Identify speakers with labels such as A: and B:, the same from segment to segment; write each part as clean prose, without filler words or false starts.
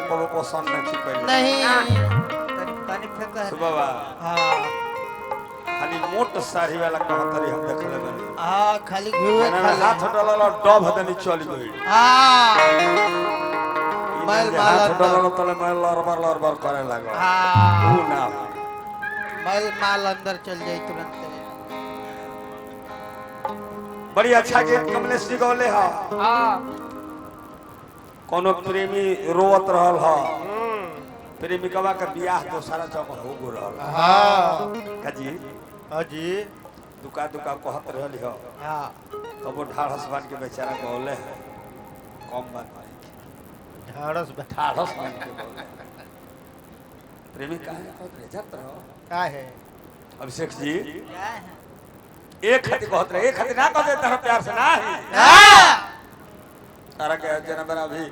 A: को पसंद नहीं पहले
B: नहीं पानी फेंका है
A: सुबह बा
B: हाँ
A: खाली मोट साड़ी वाला कहतरी हम देख ले बनी
B: हाँ खाली घुए
A: मैंने
B: खाली
A: हाथ डालल और डब हदनी चली गई
B: हाँ मैल
A: हाथ
B: माल
A: डालल तले मैं लरबर करे लगा
B: हाँ
A: ऊ ना
B: मैल माल अंदर चल जाए तुरंत
A: बड़ी अच्छा गीत कमलेश जी गौले हा
B: हाँ
A: कोनो प्रेमी रोवत रहल हा प्रेमिकवा का बियाह दोसरा जगह हो गो रहल
B: हाँ
A: काजी
B: अजी
A: दुका दुका कहत रहली हो
B: हाँ
A: तब वो ढाढ़स बन के बेचारा गौले है कम बात
B: ढाढ़स
A: ढाढ़स बन के गौले प्रेमी काहे कहत रहे जात रहो
B: का है
A: अभिषेक जी एक खातिर कहत रहे एक खातिर ना कहत रहे तारा प्यार से ना ही तारा के जन्म बना भी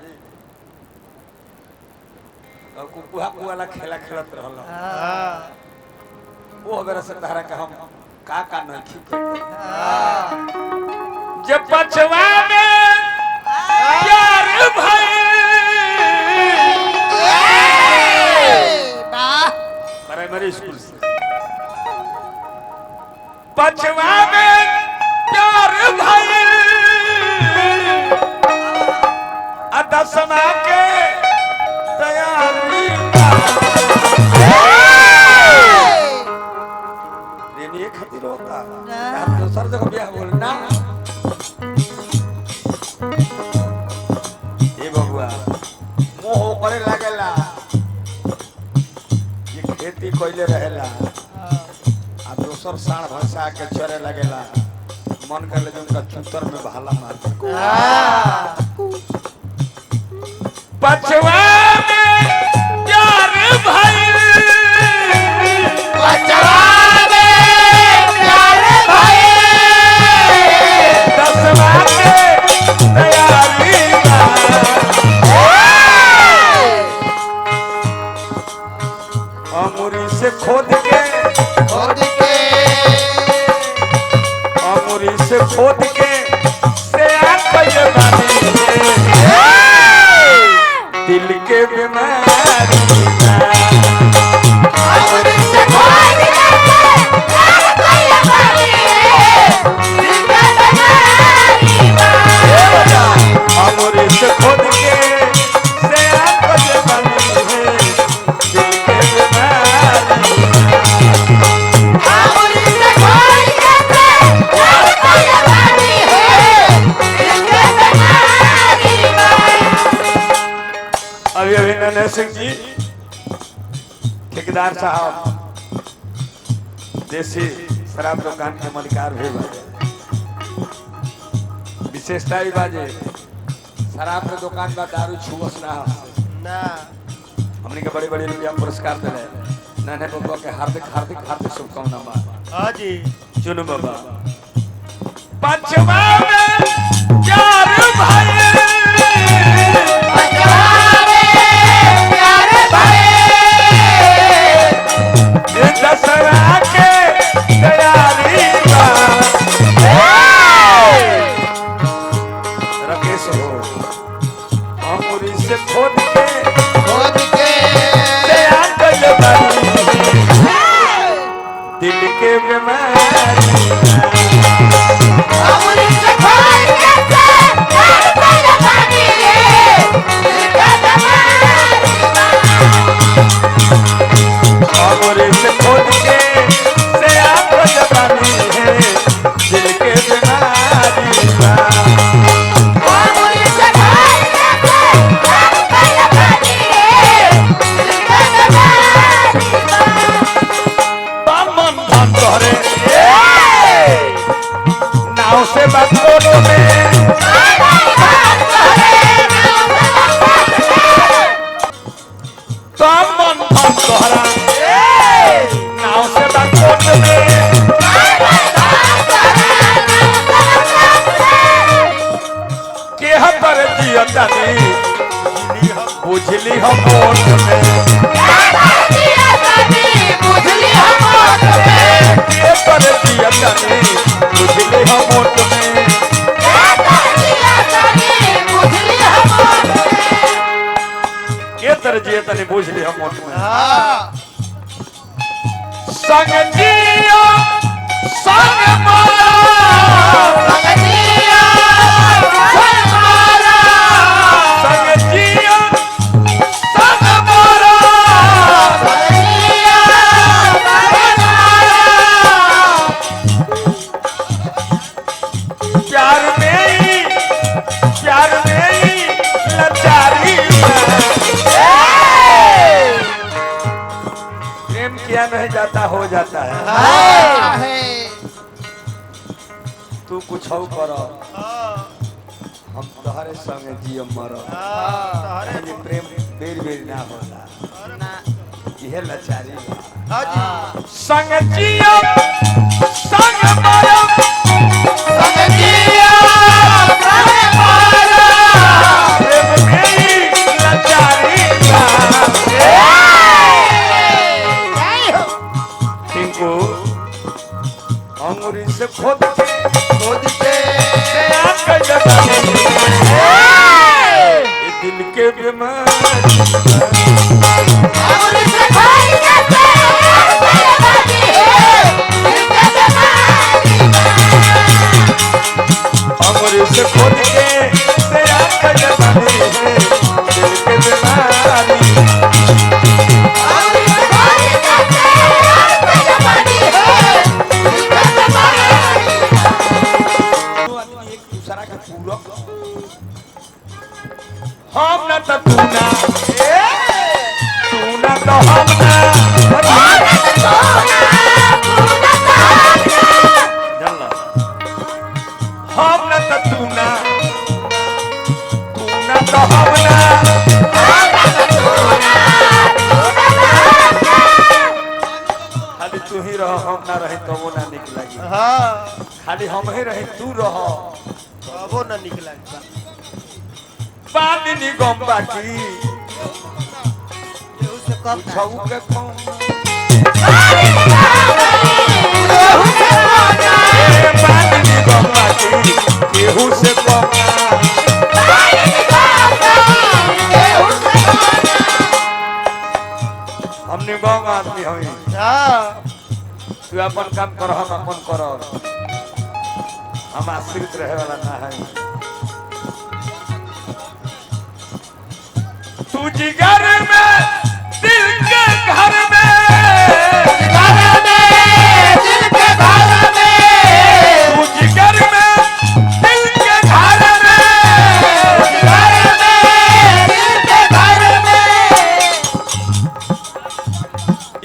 A: कुकुहा वाला खेला खेलत रहल
B: हाँ
A: वो बेरा से तारा के हम का नहीं खेलते
B: हाँ
A: जब पछवा में प्यार भाई प्राइमरी स्कूल से पछवा में प्यार भाई दसमा के तैयारी ये खातिर होता हम दूसर जगह ब्याह बोल ना ए बबुआ मोह करे लागेला ये खेती कोइले रहेला आ दोसर साण भंसा के चरे लागेला मन कर ले उनका चूतर में भाला मार पछवा में प्यार भाई पछवा में प्यार भाई दसवा में तैयारी अमूरी से खोद के अमूरी से खोद के से आके बानी दिल के बीमारी अमूरी से खोद के अमूरी से खोद के से आके बानी दिल के बीमारी अमूरी से खोद के अभी नन्हे सिंह जी ठेकेदार साहब देसी शराब दुकान के मालिकार भी बाजे विशेषता ही बाजे शराब के दुकान का दारू छुअस ना हमने के बड़े बड़े रुपया पुरस्कार दिले नन्हे बाबा के हार्दिक हार्दिक हार्दिक शुभकामना बा
B: हाँ जी
A: चुनु बाबा पछवा में प्यार भाई दसरा के तैयारी राकेश हो अमूरी से खोद के तैयार कर दिल के बीमारी अमूरी से खोद के अमूरी से खोद के से आपको जबानी है दिल के बीमारी अमूरी से खोद के बामन धन तोरे नाव से बातों में बामन धन तोरा नाव से बातों में के पर दिया जानी बुझली हम मोट में के पर दिया जानी बुझली हम मोट में के तर जिए तनी बुझ ली हम मोट में
B: हाँ
A: संग जियो संग मारा संग जियो संग मारा प्यार में ही लाचारी प्रेम किया नहीं जाता हो जाता है तू कुछ हो करो हम तोहरे संगे जियो मरो ये प्रेम बेर बेर ना होला यह लाचारी
B: हाँ जी
A: संग जियो संग मरो संग जियो संग मरो प्रेम मेरी लाचारी टिंकू अंगूरी से खोद के आंख जगा ये दिल के बीमारी अंगूरी से खोद के आंख जगा दिल के बीमारी हम न तो तू ना तो हम ना जानला हम न तो तू ना तो हम ना खाली तू ही रह हम ना रहे तो वो ना निक लगी
B: हाँ
A: खाली हम ही रहे तू रह
B: वो ना निकला
A: पानी निगम बाकी
B: उससे कम
A: छऊ के कम पानी निगम बाकी केहू से कम हम निगम आदमी हमी
B: हाँ
A: तू अपन काम कर हम अपन कर हम आश्रित रहे वाला ना है तू जिगर में दिल के घर में दिल के घर में तू जिगर में दिल के घर में दिल के घर में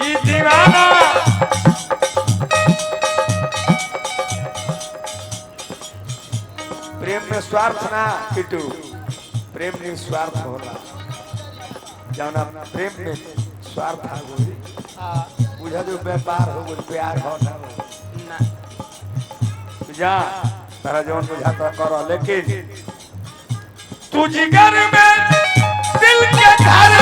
A: ई दीवाना प्रेम में स्वार्थ ना किटू प्रेम में स्वार्थ होला जाना प्रेम में स्वार्थ आ गई बुझा जो व्यापार हो गई प्यार हो ना जा तारा जौन बुझाता करो लेकिन तू जिगर में दिल के घर